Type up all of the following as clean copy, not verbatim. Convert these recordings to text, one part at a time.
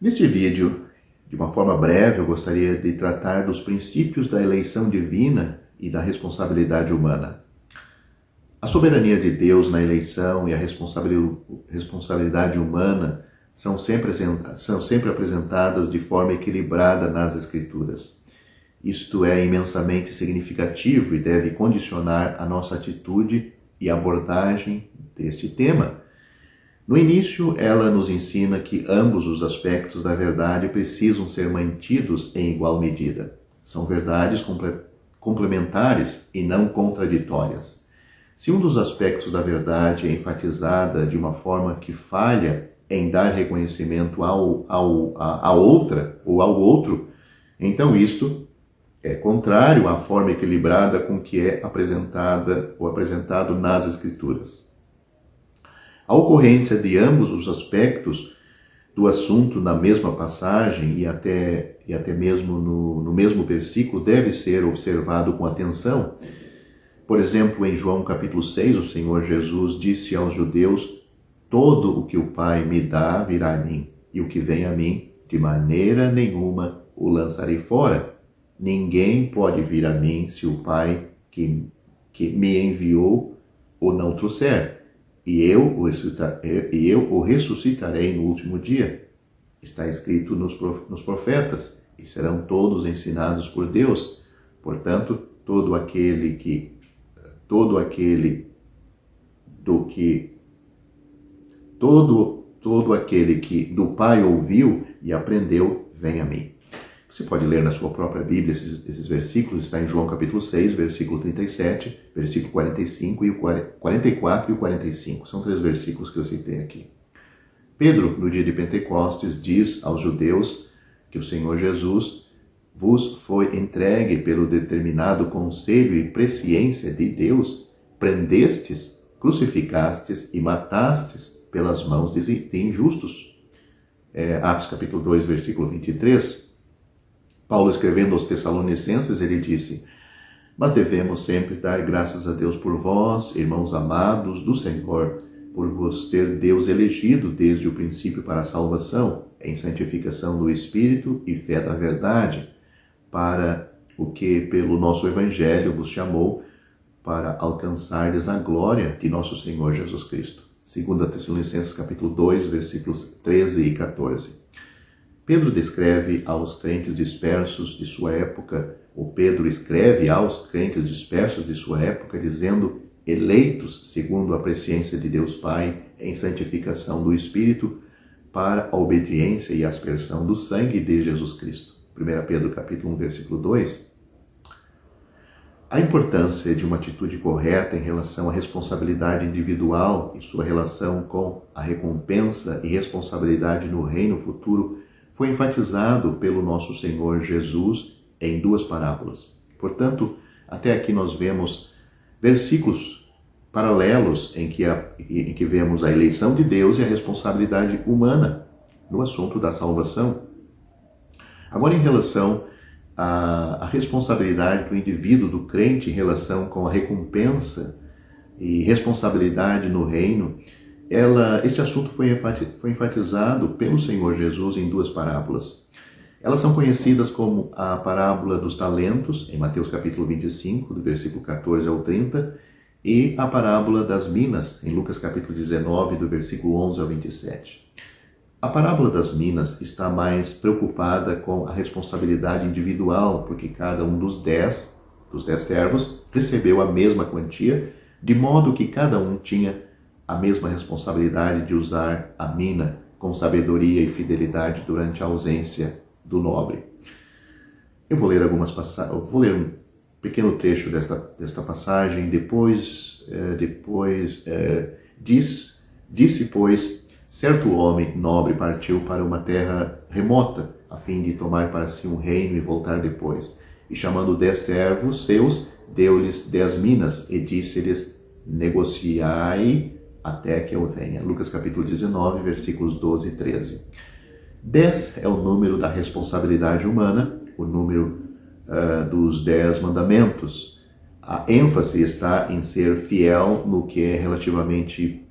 Neste vídeo, de uma forma breve, eu gostaria de tratar dos princípios da eleição divina e da responsabilidade humana. A soberania de Deus na eleição e a responsabilidade humana são sempre apresentadas de forma equilibrada nas Escrituras. Isto é imensamente significativo e deve condicionar a nossa atitude e abordagem deste tema. No início, ela nos ensina que ambos os aspectos da verdade precisam ser mantidos em igual medida. São verdades complementares e não contraditórias. Se um dos aspectos da verdade é enfatizada de uma forma que falha em dar reconhecimento à outra ou ao outro, então isto é contrário à forma equilibrada com que é apresentado nas Escrituras. A ocorrência de ambos os aspectos do assunto na mesma passagem e até mesmo no mesmo versículo deve ser observado com atenção. Por exemplo, em João capítulo 6, o Senhor Jesus disse aos judeus: todo o que o Pai me dá virá a mim, e o que vem a mim, de maneira nenhuma o lançarei fora. Ninguém pode vir a mim se o Pai que me enviou o não trouxer. E eu o ressuscitarei no último dia. Está escrito nos profetas, e serão todos ensinados por Deus. Portanto, todo aquele que do Pai ouviu e aprendeu, vem a mim. Você pode ler na sua própria Bíblia esses versículos, está em João capítulo 6, versículo 37, versículo 45 e o 44 e o 45. São 3 versículos que eu citei aqui. Pedro, no dia de Pentecostes, diz aos judeus que o Senhor Jesus vos foi entregue pelo determinado conselho e presciência de Deus, prendestes, crucificastes e matastes pelas mãos de injustos. Atos capítulo 2, versículo 23. Paulo, escrevendo aos Tessalonicenses, ele disse: mas devemos sempre dar graças a Deus por vós, irmãos amados do Senhor, por vos ter Deus elegido desde o princípio para a salvação, em santificação do Espírito e fé da verdade, para o que pelo nosso Evangelho vos chamou, para alcançardes a glória de nosso Senhor Jesus Cristo. 2 Tessalonicenses capítulo 2, versículos 13 e 14. Pedro descreve aos crentes dispersos de sua época, ou Pedro escreve aos crentes dispersos de sua época, dizendo: eleitos segundo a presciência de Deus Pai, em santificação do Espírito, para a obediência e aspersão do sangue de Jesus Cristo. 1 Pedro capítulo 1, versículo 2. A importância de uma atitude correta em relação à responsabilidade individual e sua relação com a recompensa e responsabilidade no reino futuro foi enfatizado pelo nosso Senhor Jesus em 2 parábolas. Portanto, até aqui nós vemos versículos paralelos em que vemos a eleição de Deus e a responsabilidade humana no assunto da salvação. Agora, em relação à responsabilidade do indivíduo, do crente, em relação com a recompensa e responsabilidade no reino, este assunto foi enfatizado pelo Senhor Jesus em 2 parábolas. Elas são conhecidas como a parábola dos talentos, em Mateus capítulo 25, do versículo 14 ao 30, e a parábola das minas, em Lucas capítulo 19, do versículo 11 ao 27. A parábola das minas está mais preocupada com a responsabilidade individual, porque cada um dos 10 servos recebeu a mesma quantia, de modo que cada um tinha a mesma responsabilidade de usar a mina com sabedoria e fidelidade durante a ausência do nobre. Eu vou ler um pequeno trecho desta passagem. Disse, pois, certo homem nobre partiu para uma terra remota, a fim de tomar para si um reino e voltar depois. E chamando 10 servos seus, deu-lhes 10 minas, e disse-lhes: negociai até que eu venha. Lucas capítulo 19, versículos 12 e 13. 10 é o número da responsabilidade humana, o número dos 10 mandamentos. A ênfase está em ser fiel no que é relativamente...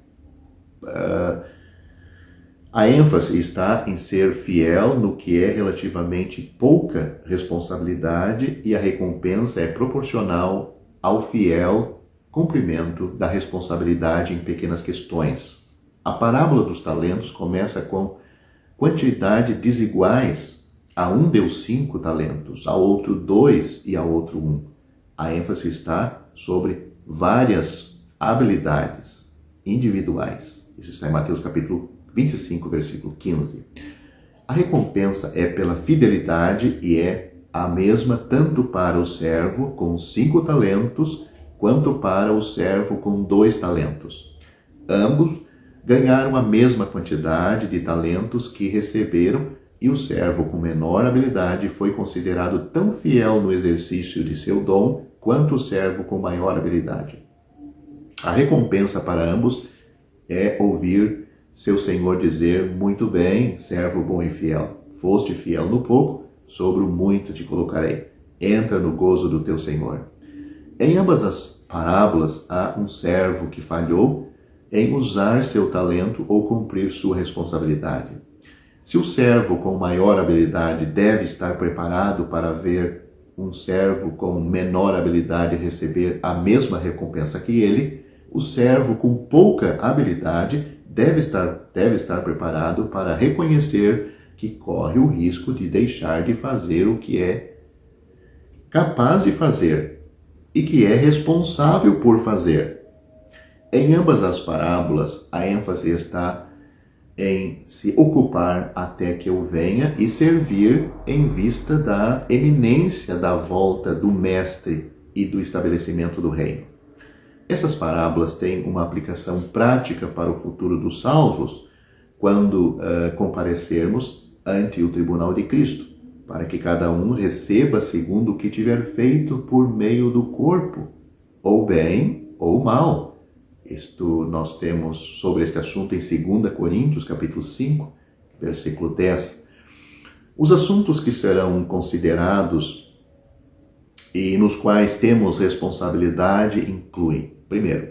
A ênfase está em ser fiel no que é relativamente pouca responsabilidade e a recompensa é proporcional ao fiel cumprimento da responsabilidade em pequenas questões. A parábola dos talentos começa com quantidade desiguais. A um deu 5 talentos, a outro 2 e a outro 1. A ênfase está sobre várias habilidades individuais. Isso está em Mateus capítulo 25, versículo 15. A recompensa é pela fidelidade e é a mesma tanto para o servo com 5 talentos quanto para o servo com 2 talentos. Ambos ganharam a mesma quantidade de talentos que receberam e o servo com menor habilidade foi considerado tão fiel no exercício de seu dom quanto o servo com maior habilidade. A recompensa para ambos é ouvir seu senhor dizer: muito bem, servo bom e fiel. Foste fiel no pouco, sobre o muito te colocarei. Entra no gozo do teu senhor. Em ambas as parábolas há um servo que falhou em usar seu talento ou cumprir sua responsabilidade. Se o servo com maior habilidade deve estar preparado para ver um servo com menor habilidade receber a mesma recompensa que ele, o servo com pouca habilidade deve estar preparado para reconhecer que corre o risco de deixar de fazer o que é capaz de fazer e que é responsável por fazer. Em ambas as parábolas, a ênfase está em se ocupar até que eu venha e servir em vista da eminência da volta do Mestre e do estabelecimento do reino. Essas parábolas têm uma aplicação prática para o futuro dos salvos quando comparecermos ante o tribunal de Cristo, para que cada um receba segundo o que tiver feito por meio do corpo, ou bem ou mal. Isto nós temos sobre este assunto em 2 Coríntios, capítulo 5, versículo 10. Os assuntos que serão considerados e nos quais temos responsabilidade incluem, primeiro,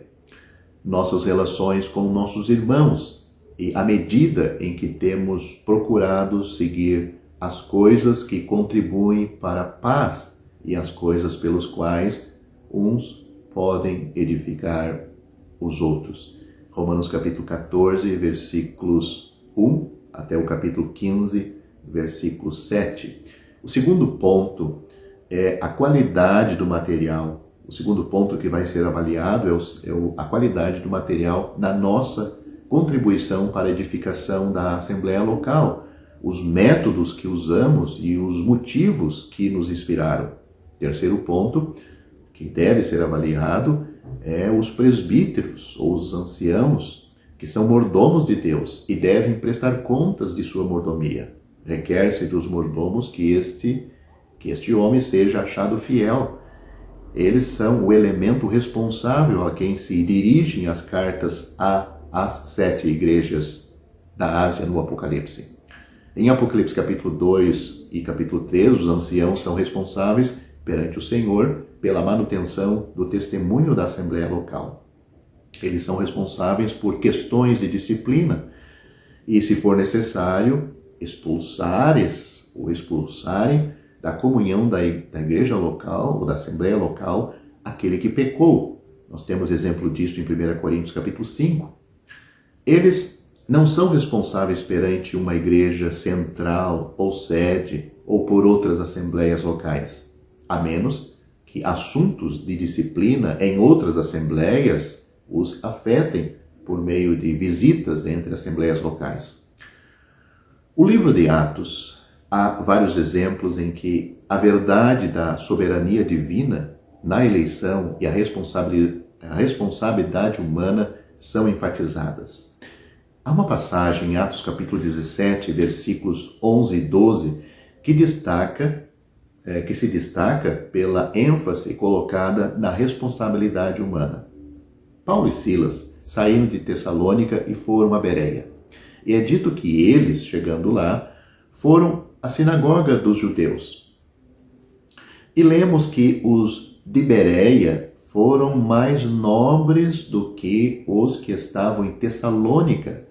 nossas relações com nossos irmãos e a medida em que temos procurado seguir as coisas que contribuem para a paz e as coisas pelos quais uns podem edificar os outros. Romanos capítulo 14, versículos 1 até o capítulo 15, versículo 7. O segundo ponto é a qualidade do material. O segundo ponto que vai ser avaliado é a qualidade do material na nossa contribuição para a edificação da Assembleia Local, os métodos que usamos e os motivos que nos inspiraram. Terceiro ponto que deve ser avaliado é os presbíteros ou os anciãos, que são mordomos de Deus e devem prestar contas de sua mordomia. Requer-se dos mordomos que este homem seja achado fiel. Eles são o elemento responsável a quem se dirigem as cartas às 7 igrejas da Ásia no Apocalipse. Em Apocalipse capítulo 2 e capítulo 3, os anciãos são responsáveis perante o Senhor pela manutenção do testemunho da Assembleia Local. Eles são responsáveis por questões de disciplina e, se for necessário, expulsarem da comunhão da igreja local ou da Assembleia Local aquele que pecou. Nós temos exemplo disso em 1 Coríntios capítulo 5. Eles não são responsáveis perante uma igreja central ou sede ou por outras assembleias locais, a menos que assuntos de disciplina em outras assembleias os afetem por meio de visitas entre assembleias locais. O livro de Atos, há vários exemplos em que a verdade da soberania divina na eleição e a responsabilidade humana são enfatizadas. Há uma passagem em Atos capítulo 17, versículos 11 e 12, que se destaca pela ênfase colocada na responsabilidade humana. Paulo e Silas saíram de Tessalônica e foram a Bereia. E é dito que eles, chegando lá, foram à sinagoga dos judeus. E lemos que os de Bereia foram mais nobres do que os que estavam em Tessalônica,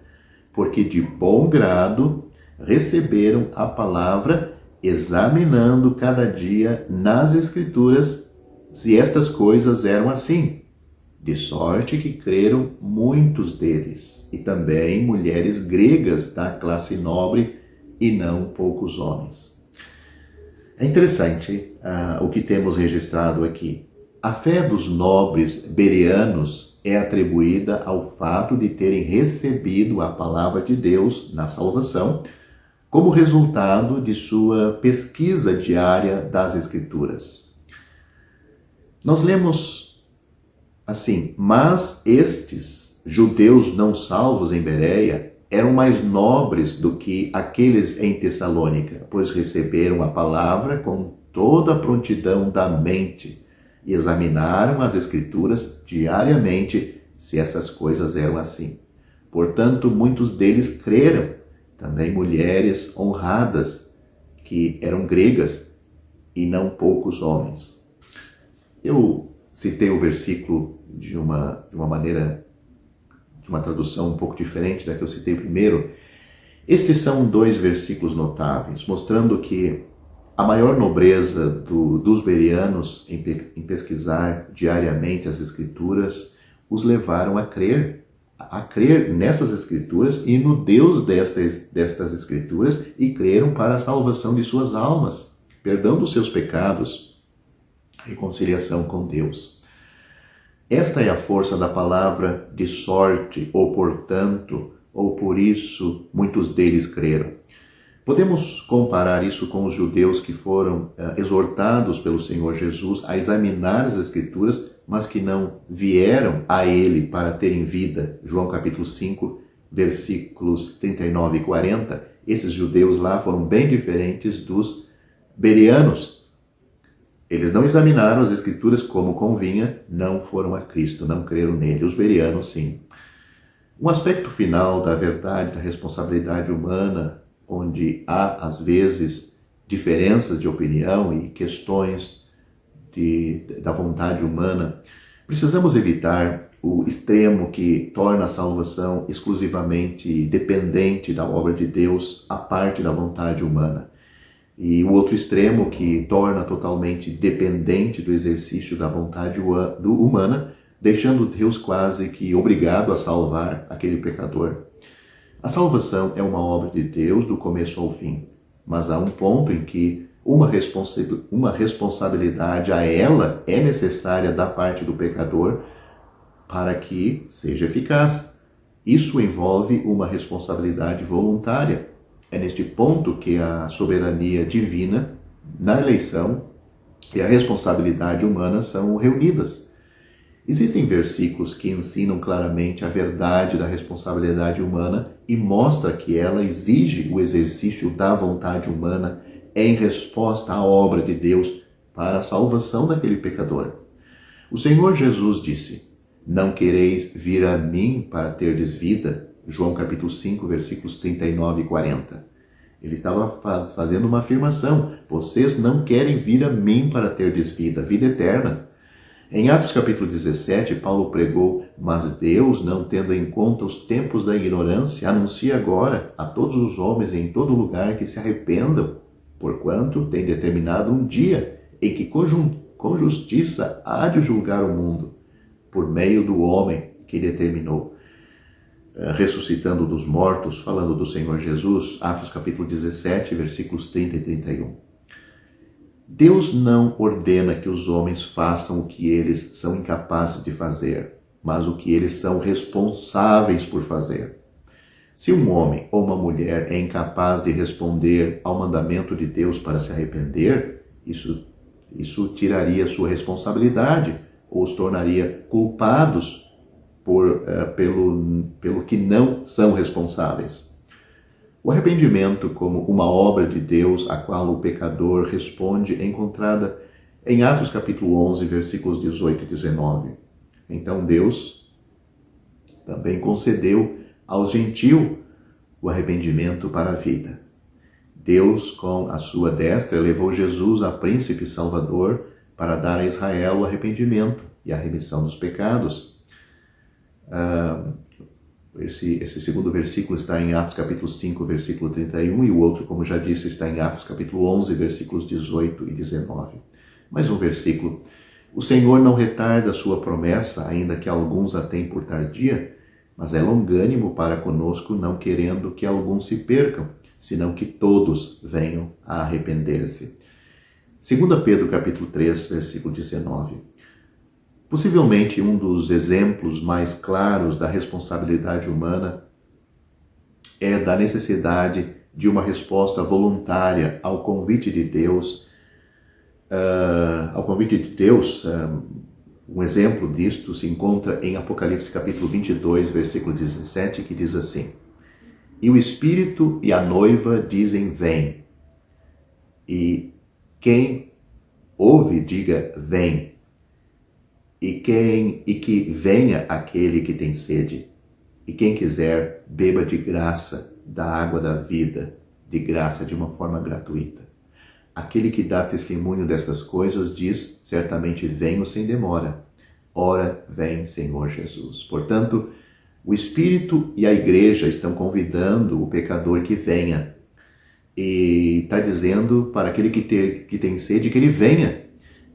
porque de bom grado receberam a palavra, examinando cada dia nas Escrituras se estas coisas eram assim. De sorte que creram muitos deles, e também mulheres gregas da classe nobre, e não poucos homens. É interessante o que temos registrado aqui. A fé dos nobres bereanos é atribuída ao fato de terem recebido a palavra de Deus na salvação, como resultado de sua pesquisa diária das Escrituras. Nós lemos assim: mas estes judeus não salvos em Bereia eram mais nobres do que aqueles em Tessalônica, pois receberam a palavra com toda a prontidão da mente e examinaram as Escrituras diariamente se essas coisas eram assim. Portanto, muitos deles creram, também mulheres honradas, que eram gregas, e não poucos homens. Eu citei o versículo de uma maneira, de uma tradução um pouco diferente da que eu citei primeiro. Estes são dois versículos notáveis, mostrando que a maior nobreza dos bereanos em pesquisar diariamente as Escrituras os levaram a crer nessas Escrituras e no Deus destas Escrituras, e creram para a salvação de suas almas, perdão dos seus pecados, reconciliação com Deus. Esta é a força da palavra de sorte, ou portanto, ou por isso muitos deles creram. Podemos comparar isso com os judeus que foram exortados pelo Senhor Jesus a examinar as Escrituras, mas que não vieram a Ele para terem vida. João capítulo 5, versículos 39 e 40. Esses judeus lá foram bem diferentes dos bereanos. Eles não examinaram as Escrituras como convinha, não foram a Cristo, não creram nele. Os bereanos, sim. Um aspecto final da verdade, da responsabilidade humana, onde há, às vezes, diferenças de opinião e questões da vontade humana, precisamos evitar o extremo que torna a salvação exclusivamente dependente da obra de Deus, à parte da vontade humana. E o outro extremo que torna totalmente dependente do exercício da vontade humana, deixando Deus quase que obrigado a salvar aquele pecador. A salvação é uma obra de Deus do começo ao fim, mas há um ponto em que uma responsabilidade a ela é necessária da parte do pecador para que seja eficaz. Isso envolve uma responsabilidade voluntária. É neste ponto que a soberania divina na eleição e a responsabilidade humana são reunidas. Existem versículos que ensinam claramente a verdade da responsabilidade humana e mostra que ela exige o exercício da vontade humana em resposta à obra de Deus para a salvação daquele pecador. O Senhor Jesus disse: não quereis vir a mim para terdes vida? João capítulo 5, versículos 39 e 40. Ele estava fazendo uma afirmação: vocês não querem vir a mim para terdes vida, vida eterna. Em Atos capítulo 17, Paulo pregou: mas Deus, não tendo em conta os tempos da ignorância, anuncia agora a todos os homens em todo lugar que se arrependam, porquanto tem determinado um dia em que com justiça há de julgar o mundo, por meio do homem que determinou. Ressuscitando dos mortos, falando do Senhor Jesus, Atos capítulo 17, versículos 30 e 31. Deus não ordena que os homens façam o que eles são incapazes de fazer, mas o que eles são responsáveis por fazer. Se um homem ou uma mulher é incapaz de responder ao mandamento de Deus para se arrepender, isso tiraria sua responsabilidade ou os tornaria culpados pelo que não são responsáveis. O arrependimento como uma obra de Deus a qual o pecador responde é encontrada em Atos capítulo 11, versículos 18 e 19. Então Deus também concedeu aos gentios o arrependimento para a vida. Deus, com a sua destra, elevou Jesus a príncipe salvador para dar a Israel o arrependimento e a remissão dos pecados. Esse segundo versículo está em Atos capítulo 5, versículo 31, e o outro, como já disse, está em Atos capítulo 11, versículos 18 e 19. Mais um versículo. O Senhor não retarda a sua promessa, ainda que alguns a tenham por tardia, mas é longânimo para conosco, não querendo que alguns se percam, senão que todos venham a arrepender-se. 2 Pedro capítulo 3, versículo 19. Possivelmente um dos exemplos mais claros da responsabilidade humana é da necessidade de uma resposta voluntária ao convite de Deus. Um exemplo disto se encontra em Apocalipse capítulo 22, versículo 17, que diz assim: E o Espírito e a noiva dizem, vem. E quem ouve, diga, vem. E que venha aquele que tem sede. E quem quiser, beba de graça da água da vida, de graça, de uma forma gratuita. Aquele que dá testemunho destas coisas diz, certamente venho sem demora. Ora, vem, Senhor Jesus. Portanto, o Espírito e a Igreja estão convidando o pecador que venha. E está dizendo para aquele que tem sede que ele venha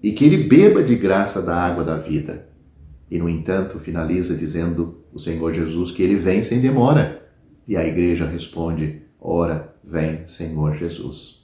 e que ele beba de graça da água da vida. E, no entanto, finaliza dizendo o Senhor Jesus que ele vem sem demora. E a Igreja responde, ora, vem, Senhor Jesus.